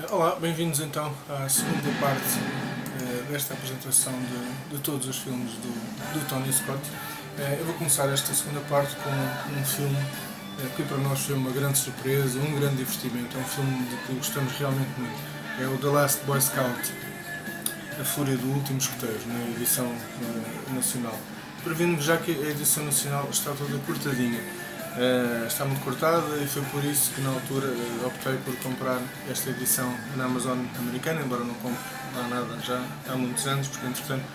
Olá, bem-vindos então à segunda parte desta apresentação de todos os filmes do Tony Scott. Eu vou começar esta segunda parte com um filme que para nós foi uma grande surpresa, um grande divertimento. É um filme de que gostamos realmente muito. É o The Last Boy Scout, A Fúria do Último Escoteiro, na edição nacional. Prevendo já que a edição nacional está toda cortadinha. Está muito cortada e foi por isso que na altura optei por comprar esta edição na Amazon americana, embora não compre lá nada já há muitos anos, porque entretanto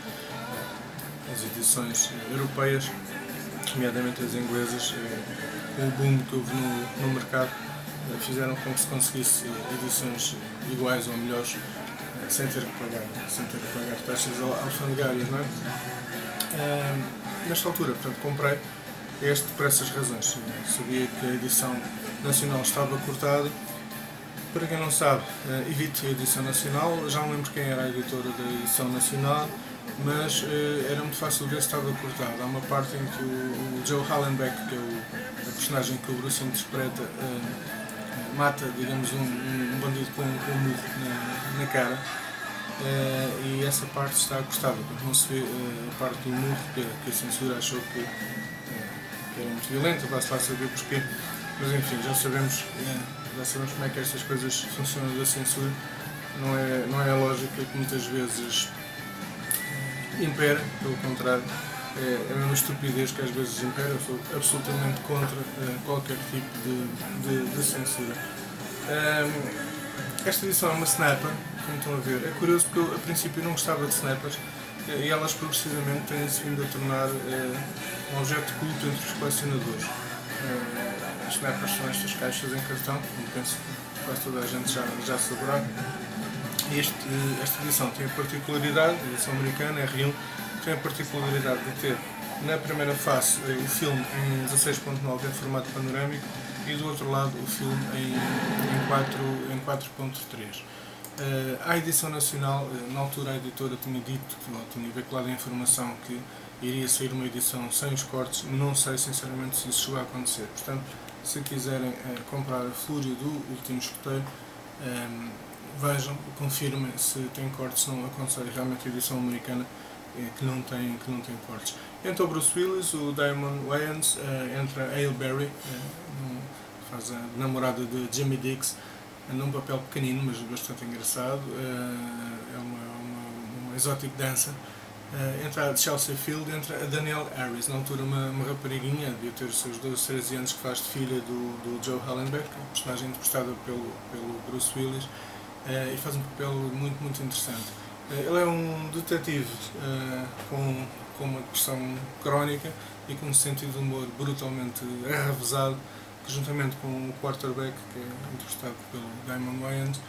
as edições europeias, nomeadamente as inglesas, com o boom que houve no mercado, fizeram com que se conseguisse edições iguais ou melhores sem ter que pagar taxas alfandegárias, não é? Nesta altura, portanto, comprei este por essas razões. Sabia que a edição nacional estava cortada. Para quem não sabe, evite a edição nacional. Já não lembro quem era a editora da edição nacional, mas era muito fácil ver se estava cortado. Há uma parte em que o Joe Hallenbeck, que é a personagem que o Bruce interpreta, mata, digamos, um bandido com um murro na cara. E essa parte está cortada, porque não se vê a parte do murro que a censura achou que era muito violenta, vai-se lá saber porquê, mas enfim, já sabemos como é que estas coisas funcionam da censura. Não é a lógica que muitas vezes impera, pelo contrário, é a mesma estupidez que às vezes impera. Eu sou absolutamente contra qualquer tipo de censura. Esta edição é uma snapper, como estão a ver. É curioso porque eu a princípio não gostava de snappers, e elas progressivamente têm-se vindo a tornar um objeto de culto entre os colecionadores. As snappers são estas caixas em cartão, como penso que quase toda a gente já saberá. Esta edição tem a particularidade, a edição americana, R1, tem a particularidade de ter na primeira face o filme em 16.9 em formato panorâmico e do outro lado o filme em 4.3. A edição nacional, na altura a editora tinha dito, tinha veiculado a informação que iria sair uma edição sem os cortes. Não sei sinceramente se isso chegou a acontecer. Portanto, se quiserem comprar a Fúria do Último Escoteiro, vejam, confirmem se tem cortes. Se não, aconselho realmente a edição americana, que não tem cortes. Entra o Bruce Willis, o Damon Wayans, entra a Halle Berry, faz a namorada de Jimmy Dix, num papel pequenino, mas bastante engraçado. É uma exotic dancer. Entra a Chelsea Field, entra a Danielle Harris, na altura uma rapariguinha, devia ter os seus 12, 13 anos, que faz de filha do Joe Hallenbeck, personagem interpretada pelo Bruce Willis, e faz um papel muito, muito interessante. Ele é um detetive com uma depressão crónica e com um sentido de humor brutalmente arravesado, que juntamente com o quarterback, que é interpretado pelo Damon Wayans,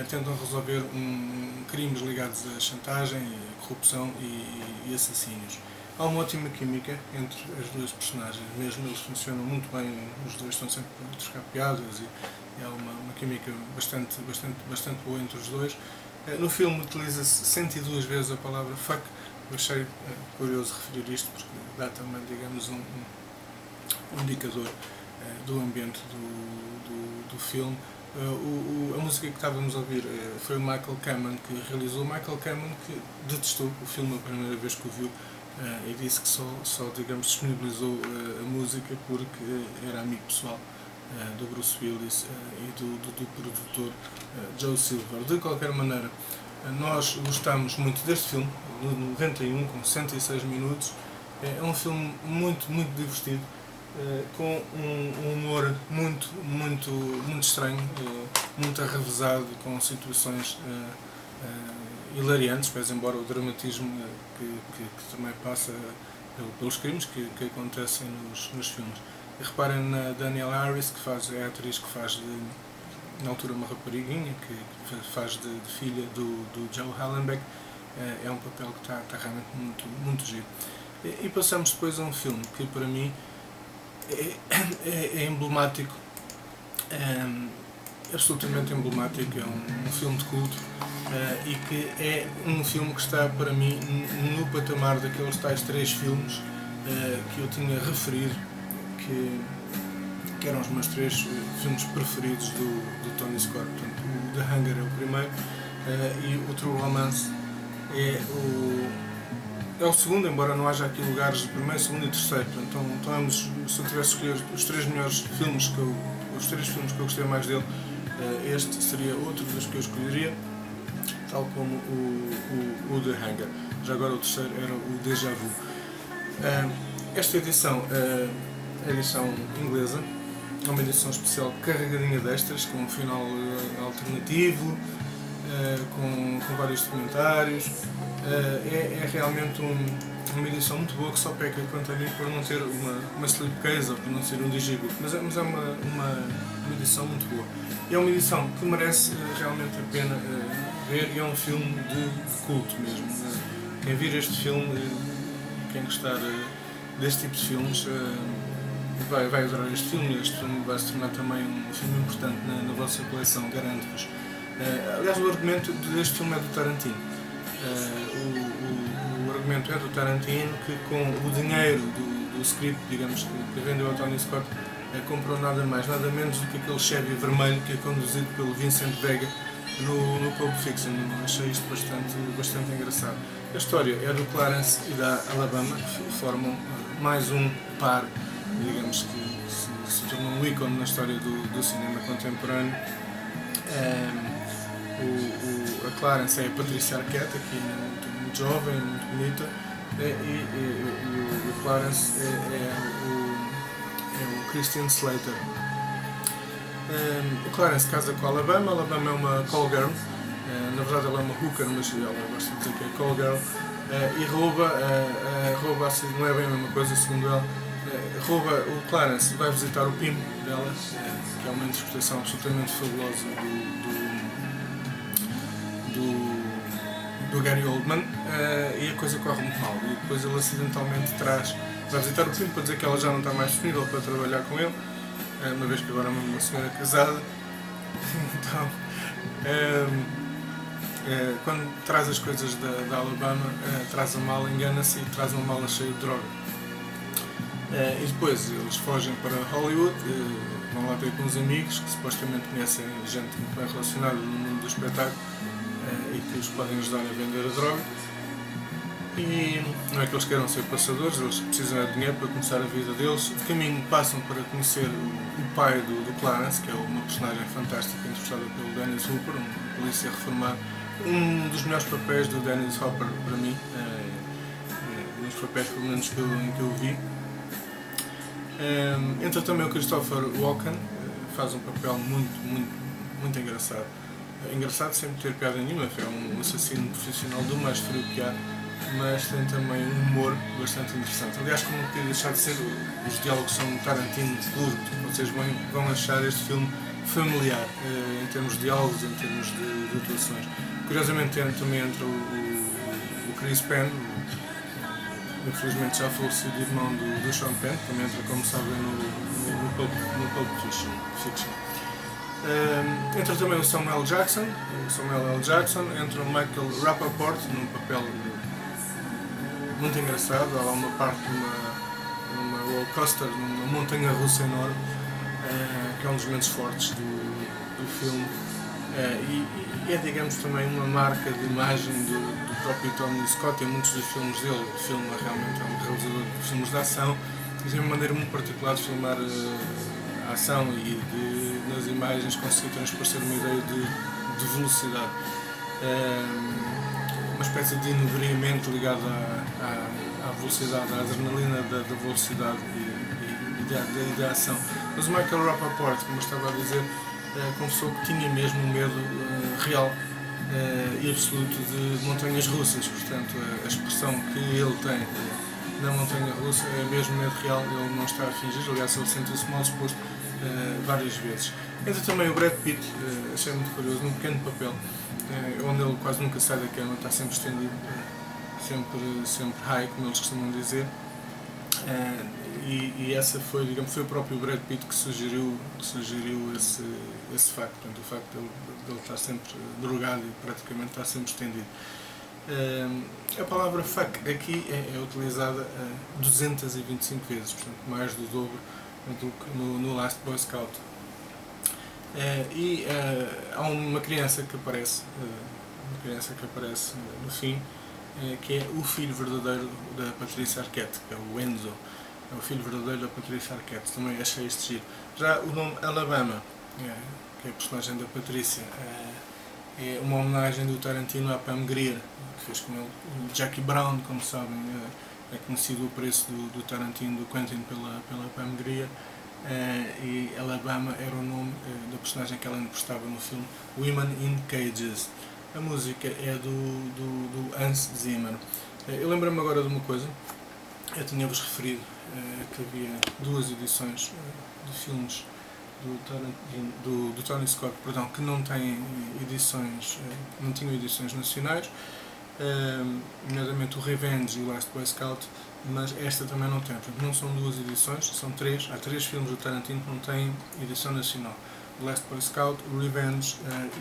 tentam resolver crimes ligados à chantagem, corrupção e assassínios. Há uma ótima química entre as duas personagens, mesmo eles funcionam muito bem, os dois estão sempre a trocar piadas e há uma química bastante boa entre os dois. No filme utiliza-se 102 vezes a palavra fuck. Eu achei curioso referir isto porque dá também, digamos, um indicador do ambiente do filme. A música que estávamos a ouvir foi o Michael Kamen que realizou. Michael Kamen, que detestou o filme a primeira vez que o viu, e disse que só digamos, disponibilizou a música porque era amigo pessoal do Bruce Willis e do produtor Joe Silver. De qualquer maneira, nós gostamos muito deste filme, de 91, com 106 minutos. É um filme muito, muito divertido, com um humor muito estranho, muito arravesado, com situações hilariantes, mas embora o dramatismo que também passa pelos crimes que acontecem nos filmes. E reparem na Danielle Harris, que é a atriz que faz na altura uma rapariguinha, que faz de filha do Joe Hallenbeck. É um papel que está realmente muito giro. E passamos depois a um filme que para mim é emblemático, absolutamente emblemático. É um filme de culto, e que é um filme que está para mim no patamar daqueles tais 3 filmes que eu tinha referido, que eram os meus 3 filmes preferidos do Tony Scott. Portanto, The Hunger é o primeiro, e o True Romance é o segundo, embora não haja aqui lugares de primeiro, segundo e terceiro. Então se eu tivesse escolher os três filmes que eu gostei mais dele, este seria outro dos que eu escolheria, tal como o The Hunger. Já agora o terceiro era o Déjà Vu. Esta edição é a edição inglesa, é uma edição especial carregadinha de extras, com um final alternativo, com vários documentários. É realmente uma edição muito boa, que só peca quanto a mim por não ter uma slipcase ou por não ser um digibook, mas é uma edição muito boa. E é uma edição que merece realmente a pena ver, e é um filme de culto mesmo. Quem vir este filme, quem gostar deste tipo de filmes, vai adorar este filme. Este filme vai se tornar também um filme importante na vossa coleção, garanto-vos. Aliás, o argumento deste filme é do Tarantino. O argumento é do Tarantino, que com o dinheiro do script, digamos, que vendeu ao Tony Scott, comprou nada mais, nada menos do que aquele Chevy vermelho que é conduzido pelo Vincent Vega no Pulp Fiction. Achei isto bastante engraçado. A história é do Clarence e da Alabama, que formam mais um par, digamos, que se tornou um ícone na história do cinema contemporâneo. A Clarence é a Patricia Arquette, aqui muito jovem, muito bonita, e o Clarence é o Christian Slater. O Clarence casa com a Alabama. A Alabama é uma call girl, na verdade ela é uma hooker, mas ela gosta de dizer que é call girl, e rouba assim, não é bem a mesma coisa segundo ela. O Clarence vai visitar o primo dela, que é uma interpretação absolutamente fabulosa do Gary Oldman, e a coisa corre muito mal, e depois ele acidentalmente vai visitar o primo para dizer que ela já não está mais disponível para trabalhar com ele, uma vez que agora é uma senhora casada. Então, quando traz as coisas da Alabama, traz a mala, engana-se e traz uma mala cheia de droga. E depois eles fogem para Hollywood, vão lá ter com uns amigos que supostamente conhecem gente muito bem relacionada no mundo do espetáculo, e que os podem ajudar a vender a droga. E não é que eles queiram ser passadores, eles precisam de dinheiro para começar a vida deles. De caminho passam para conhecer o pai do Clarence, que é uma personagem fantástica, interpretada pelo Dennis Hopper, um polícia reformado. Um dos melhores papéis do Dennis Hopper para mim, um dos papéis pelo menos que eu vi. Entra também o Christopher Walken, faz um papel muito engraçado. Engraçado sem ter piada nenhuma, é um assassino profissional do mais frio que há, mas tem também um humor bastante interessante. Aliás, como não podia deixar de ser, os diálogos são Tarantino puro, vocês vão achar este filme familiar, em termos de diálogos, em termos de atuações. Curiosamente também entra o Chris Penn, infelizmente já falecido irmão do Sean Penn, também entra, como sabem, no Pulp Fiction. Entra também o Samuel L. Jackson, entra o Michael Rapaport num papel muito engraçado. Há lá uma parte numa roller coaster, numa montanha russa enorme, que é um dos momentos fortes do filme, e é, digamos, também uma marca de imagem do próprio Tony Scott em muitos dos filmes dele. O filme realmente é um realizador de filmes de ação, e tem uma maneira muito particular de filmar a ação e nas imagens conseguir transparecer uma ideia de velocidade, uma espécie de inebriamento ligado à velocidade, à adrenalina da velocidade e da ação. Mas o Michael Rapaport, como eu estava a dizer, confessou que tinha mesmo um medo real e absoluto de montanhas russas. Portanto, a expressão que ele tem na montanha russa é mesmo medo real, ele não está a fingir. Aliás, ele sentiu-se mal disposto várias vezes. Entra também o Brad Pitt, achei muito curioso, num pequeno papel, onde ele quase nunca sai da cama, está sempre estendido, sempre high, como eles costumam dizer. E essa foi o próprio Brad Pitt que sugeriu esse facto, portanto, o facto de ele estar sempre drogado e praticamente estar sempre estendido. A palavra fuck aqui é utilizada 225 vezes, portanto mais do dobro do que no Last Boy Scout. Há uma criança que aparece, no fim, que é o filho verdadeiro da Patrícia Arquette, que é o Enzo. É o filho verdadeiro da Patrícia Arquette. Também achei este giro. Já o nome Alabama, que é a personagem da Patrícia, é uma homenagem do Tarantino à Pam Grier, que fez com ele. O Jackie Brown, como sabem, é conhecido o preço do Tarantino, do Quentin, pela Pam Grier. E Alabama era o nome da personagem que ela emprestava no filme Women in Cages. A música é do Hans Zimmer. Eu lembro-me agora de uma coisa. Eu tinha-vos referido que havia 2 edições de filmes do Tony Scott, perdão, que não têm edições, não tinham edições nacionais, nomeadamente o Revenge e o Last Boy Scout, mas esta também não tem. Portanto, não são 2 edições, são 3. Há 3 filmes do Tarantino que não têm edição nacional: o Last Boy Scout, o Revenge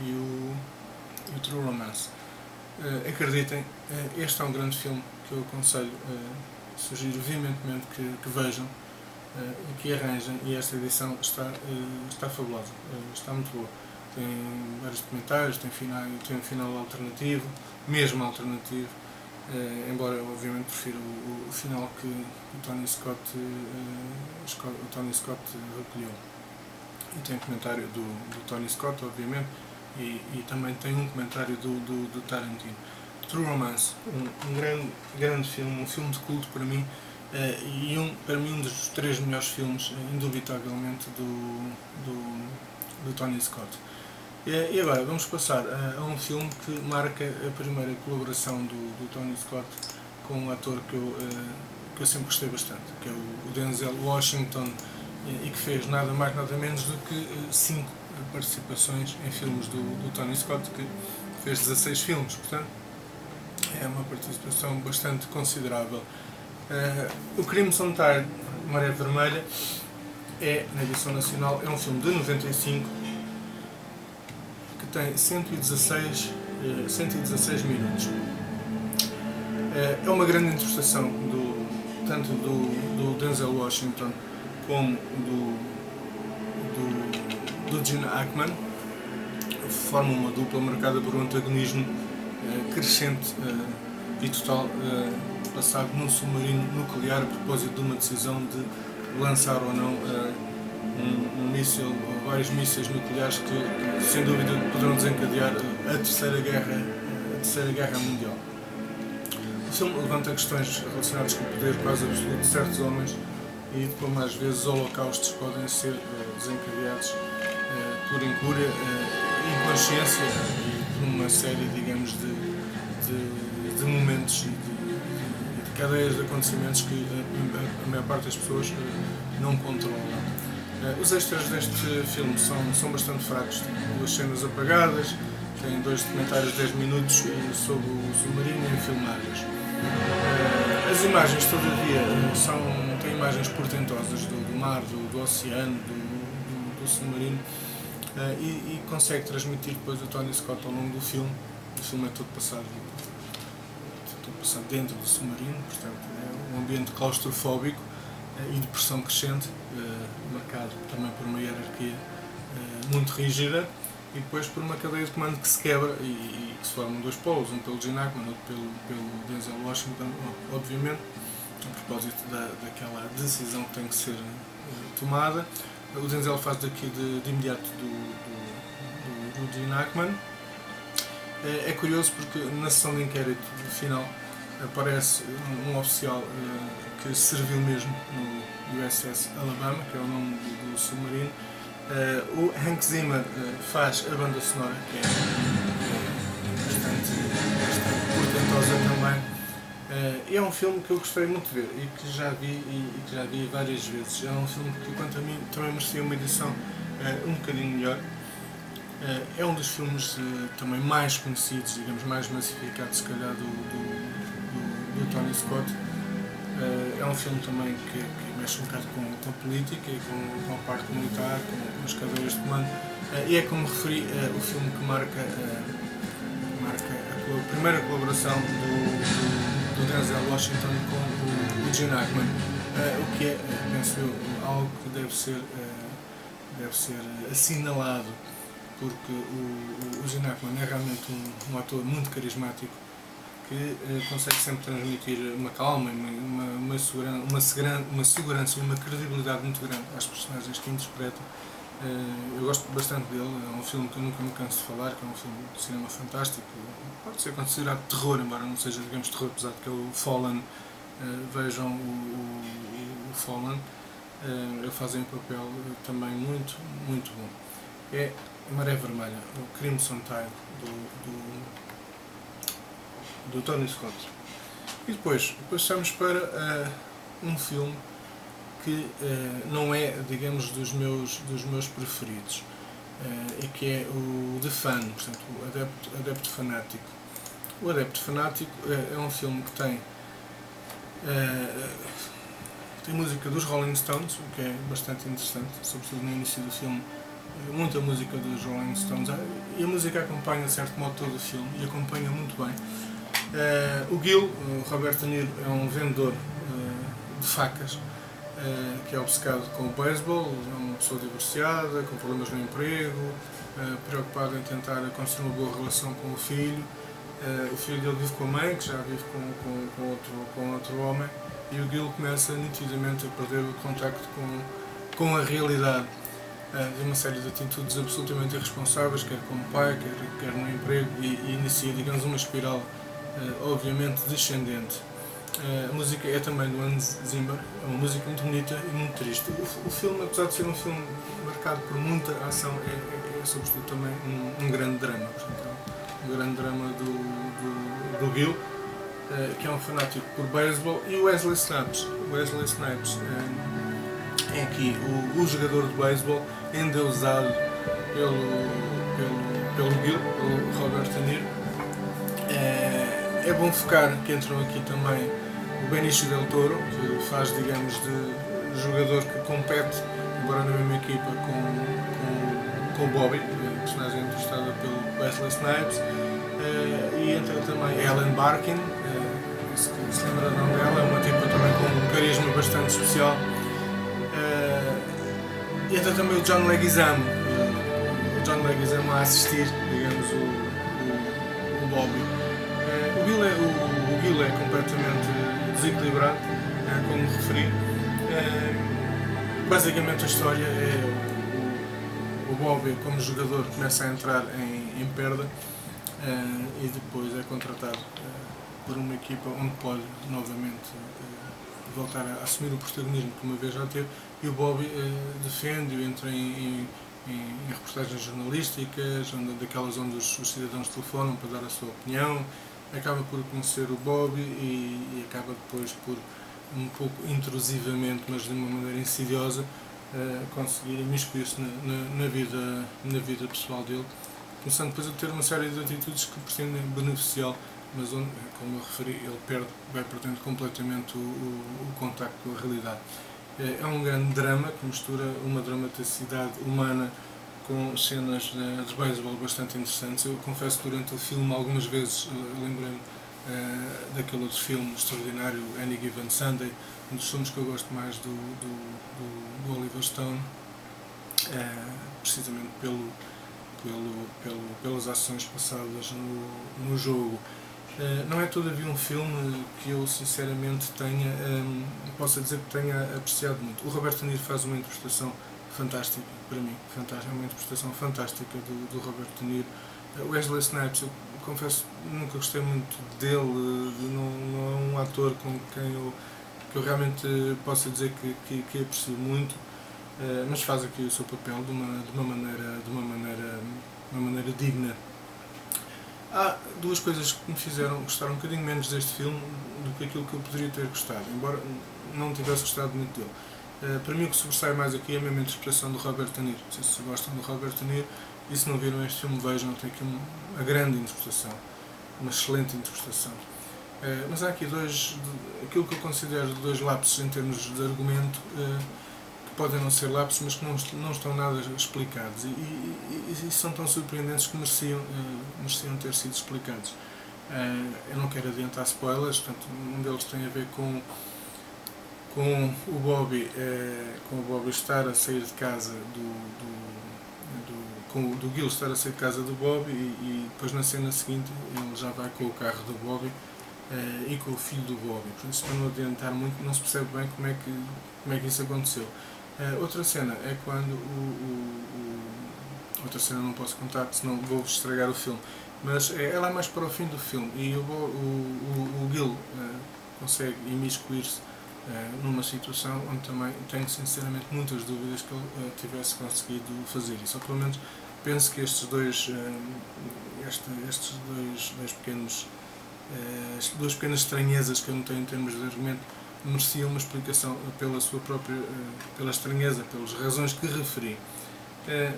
e o True Romance. Acreditem, este é um grande filme que eu aconselho, sugiro veementemente que vejam e que arranjem, e esta edição está fabulosa, está muito boa. Tem vários documentários, tem um final alternativo, mesmo alternativo, embora eu obviamente prefira o final que o Tony Scott recolheu. E tem um comentário do Tony Scott, obviamente, e também tem um comentário do Tarantino. True Romance, um grande filme, um filme de culto para mim, e para mim um dos 3 melhores filmes, indubitavelmente, do Tony Scott. E agora vamos passar a um filme que marca a primeira colaboração do Tony Scott com um ator que eu sempre gostei bastante, que é o Denzel Washington, e que fez nada mais nada menos do que 5 participações em filmes do Tony Scott, que fez 16 filmes, portanto é uma participação bastante considerável. O Crimson Tide, Maré Vermelha, na edição nacional, é um filme de 95 que tem 116 minutos. É uma grande interpretação tanto do Denzel Washington como do Gene Hackman. Formam uma dupla marcada por um antagonismo crescente e total, passado num submarino nuclear a propósito de uma decisão de lançar ou não um míssil ou vários mísseis nucleares que sem dúvida poderão desencadear a Terceira Guerra Mundial. O filme levanta questões relacionadas com o poder quase absoluto de certos homens e de como às vezes holocaustos podem ser desencadeados por incúria, inconsciência e por uma série, digamos, de momentos e de cadeias de acontecimentos que a maior parte das pessoas não controlam. Os extras deste filme são bastante fracos. Tem 2 cenas apagadas, tem 2 documentários de 10 minutos sobre o submarino em filmagens. As imagens, todavia, têm imagens portentosas do mar, do oceano, do submarino, e consegue transmitir depois o Tony Scott ao longo do filme. O filme é todo passado dentro do submarino, portanto é um ambiente claustrofóbico e de pressão crescente, marcado também por uma hierarquia muito rígida e depois por uma cadeia de comando que se quebra e que se formam 2 polos, um pelo Gene Hackman, outro pelo Denzel Washington, obviamente, a propósito daquela decisão que tem que ser tomada. O Denzel faz daqui de imediato do Gene Hackman. É curioso porque na sessão de inquérito final aparece um oficial que serviu mesmo no USS Alabama, que é o nome do submarino. O Hans Zimmer faz a banda sonora, que é bastante portentosa também. É um filme que eu gostei muito de ver e que já vi várias vezes. É um filme que, quanto a mim, também merecia uma edição um bocadinho melhor. É um dos filmes também mais conhecidos, digamos, mais massificados, se calhar, do Tony Scott. É um filme também que mexe um bocado com a política e com a parte militar, com as cadeias de comando. E é, como referi, o filme que marca a primeira colaboração do Denzel Washington com o Gene Hackman, o que é, penso eu, algo que deve ser deve ser assinalado, porque o Gene Hackman é realmente um ator muito carismático, que consegue sempre transmitir uma calma, uma segurança e uma credibilidade muito grande às personagens que interpreta. Eu gosto bastante dele, é um filme que eu nunca me canso de falar, que é um filme de cinema fantástico, pode ser considerado terror, embora não seja, digamos, terror pesado, que é o Fallen. Vejam o Fallen, ele faz um papel também muito, muito bom. É Maré Vermelha, o Crimson Tide, do Tony Scott. E depois passamos para um filme que não é, digamos, dos meus preferidos, e que é o The Fan, portanto, o Adepto Fanático. O Adepto Fanático é um filme que tem música dos Rolling Stones, o que é bastante interessante, sobretudo no início do filme, muita música dos Rolling Stones, e a música acompanha de certo modo todo o filme, e acompanha muito bem. O Gil, o Robert De Niro, é um vendedor de facas, que é obcecado com o beisebol, é uma pessoa divorciada, com problemas no emprego, preocupado em tentar construir uma boa relação com o filho. O filho dele vive com a mãe, que já vive com outro homem, e o Gil começa nitidamente a perder o contacto com a realidade, de uma série de atitudes absolutamente irresponsáveis, quer como pai, quer no emprego, e inicia, digamos, uma espiral obviamente descendente. A música é também do Hans Zimmer, é uma música muito bonita e muito triste. O filme, apesar de ser um filme marcado por muita ação, é sobretudo também um grande drama. Portanto, um grande drama do Gil, que é um fanático por beisebol, e o Wesley Snipes. É aqui o jogador de beisebol endeusado pelo Gil, pelo Robert De Niro. É bom focar que entram aqui também o Benicio del Toro, que faz, digamos, de jogador que compete, embora na mesma equipa, com o Bobby, personagem interpretada pelo Wesley Snipes. E entra também Ellen Barkin, se lembra do nome dela, é uma tipa também com um carisma bastante especial. E entra também o John Leguizamo, a assistir, digamos, o Bobby. O Gil é completamente desequilibrado, como referi. Basicamente a história é o Bobby, como jogador, começa a entrar em perda, e depois é contratado por uma equipa onde pode novamente voltar a assumir o protagonismo que uma vez já teve, e o Bobby defende-o, entra em reportagens jornalísticas, daquelas onde os cidadãos telefonam para dar a sua opinião, acaba por conhecer o Bobby e acaba depois por, um pouco intrusivamente, mas de uma maneira insidiosa, conseguir imiscuir-se na vida pessoal dele, começando depois a ter uma série de atitudes que pretendem beneficiá-lo, mas onde, como eu referi, ele vai perdendo completamente o contacto com a realidade. É um grande drama que mistura uma dramaticidade humana com cenas de beisebol bastante interessantes. Eu confesso que durante o filme algumas vezes lembrei-me daquele outro filme extraordinário, Any Given Sunday, um dos filmes que eu gosto mais do Oliver Stone, precisamente pelas ações passadas no jogo. Não é todavia um filme que eu sinceramente possa dizer que tenha apreciado muito. O Robert De Niro faz uma interpretação fantástica, para mim, é uma interpretação fantástica do Robert De Niro. O Wesley Snipes, eu confesso, nunca gostei muito dele, não é um ator com quem eu realmente possa dizer que aprecio muito, mas faz aqui o seu papel de uma maneira digna. Há duas coisas que me fizeram gostar um bocadinho menos deste filme do que aquilo que eu poderia ter gostado, embora não tivesse gostado muito dele. Para mim o que sobressai mais aqui é a mesma interpretação do Robert De Niro. Não sei se gostam do Robert De Niro, e se não viram este filme, vejam, tem aqui uma grande interpretação, uma excelente interpretação. Mas há aqui aquilo que eu considero dois lapsos em termos de argumento, que podem não ser lapsos, mas que não estão nada explicados, e são tão surpreendentes que mereciam ter sido explicados. Eu não quero adiantar spoilers, portanto, um deles tem a ver com com o Bobby estar a sair de casa do Gil estar a sair de casa do Bobby e depois na cena seguinte ele já vai com o carro do Bobby e com o filho do Bobby. Por isso, para não adiantar muito, não se percebe bem como é que isso aconteceu. Outra cena é quando outra cena não posso contar, senão vou-vos estragar o filme, mas ela é mais para o fim do filme e o Gil consegue imiscuir-se numa situação onde também tenho sinceramente muitas dúvidas que ele tivesse conseguido fazer isso, ou pelo menos penso que estes duas pequenas estranhezas que eu não tenho em termos de argumento mereciam uma explicação pela estranheza, pelas razões que referi.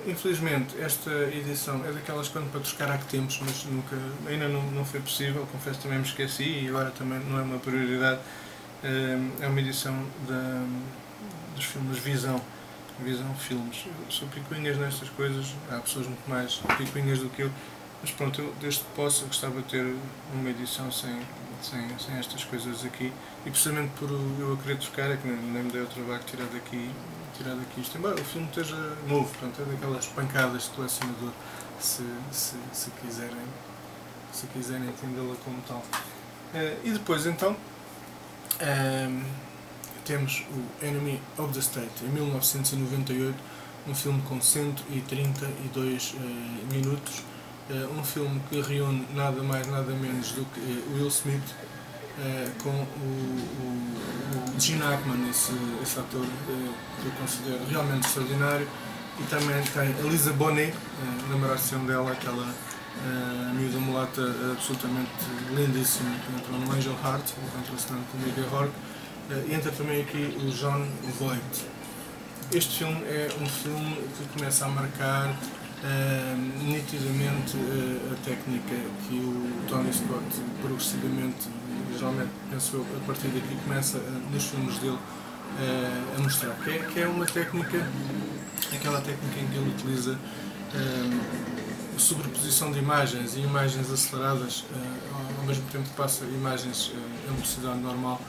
Infelizmente esta edição é daquelas que para trocar há que tempos, mas ainda não foi possível, confesso também me esqueci e agora também não é uma prioridade. É uma edição dos filmes Visão Filmes. Eu sou picuinhas nestas coisas, há pessoas muito mais picuinhas do que eu, mas pronto, eu desde que posso gostava de ter uma edição sem estas coisas aqui, e precisamente por eu a querer trocar é que nem me dei o trabalho de tirar daqui isto, embora o filme esteja novo, portanto é daquelas pancadas de colecionador, se quiserem entendê-la como tal. E depois então temos o Enemy of the State, em 1998, um filme com 132 minutos, um filme que reúne nada mais nada menos do que Will Smith com o Gene Hackman, esse ator que eu considero realmente extraordinário, e também tem a Lisa Bonet, a namorada dela, aquela miúda mulata absolutamente lindíssima, que entrou no Angel Heart, contrastando com o Mickey Rourke, e entra também aqui o Jon Voight. Este filme é um filme que começa a marcar nitidamente a técnica que o Tony Scott progressivamente, geralmente penso eu, a partir daqui começa nos filmes dele a mostrar, que é uma técnica, aquela técnica em que ele utiliza sobreposição de imagens e imagens aceleradas, ao mesmo tempo que passa imagens em velocidade normal.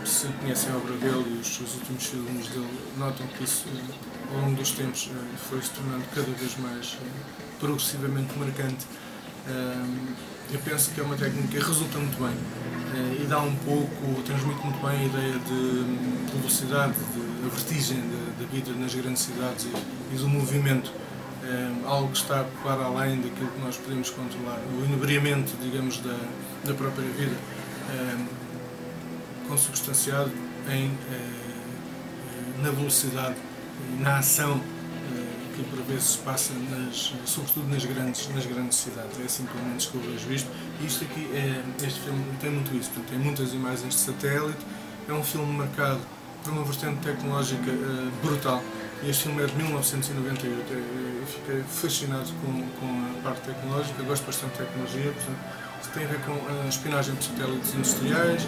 Se conhecem a obra dele e os seus últimos filmes dele, notam que isso ao longo dos tempos foi se tornando cada vez mais progressivamente marcante. Eu penso que é uma técnica que resulta muito bem e dá transmite muito bem a ideia de velocidade, de vertigem da vida nas grandes cidades e do movimento, algo que está para além daquilo que nós podemos controlar, o inebriamento, digamos, da própria vida, consubstanciado na velocidade e na ação que por vezes se passa, sobretudo nas grandes cidades. É assim pelo menos que eu vejo isto. E este filme tem muito isso, portanto, tem muitas imagens de satélite, é um filme marcado por uma vertente tecnológica brutal. Este filme é de 1998, eu fiquei fascinado com a parte tecnológica, gosto bastante de tecnologia, portanto, tem a ver com a espionagem de satélites industriais,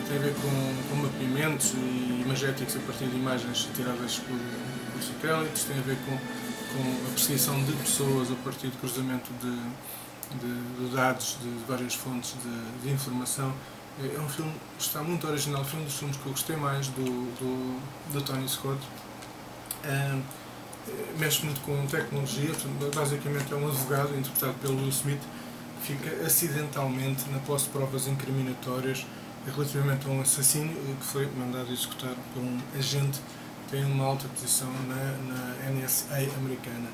tem a ver com mapeamentos e imagéticos a partir de imagens tiradas por satélites, tem a ver com a perseguição de pessoas a partir de cruzamento de dados de várias fontes de informação. É um filme que está muito original, foi um dos filmes que eu gostei mais do Tony Scott. Mexe muito com tecnologia, portanto, basicamente é um advogado interpretado pelo Will Smith que fica acidentalmente na posse de provas incriminatórias relativamente a um assassino que foi mandado executar por um agente que tem uma alta posição na NSA americana.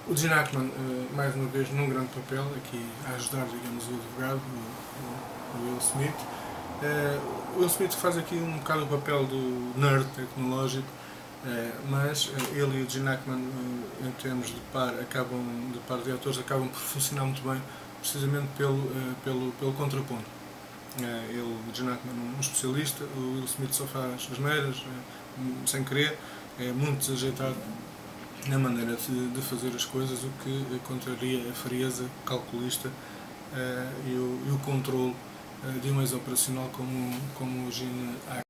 O Gene Hackman, mais uma vez, num grande papel, aqui a ajudar, digamos, o advogado, o Will Smith. O Will Smith faz aqui um bocado o papel do nerd tecnológico, mas ele e o Gene Hackman, em termos de par de atores, acabam por funcionar muito bem, precisamente pelo contraponto. O Gene Hackman é um especialista, o Will Smith só faz asneiras, sem querer, é muito desajeitado na maneira de fazer as coisas, o que contraria a frieza calculista e o controle de um ex-operacional como o Gene Hackman.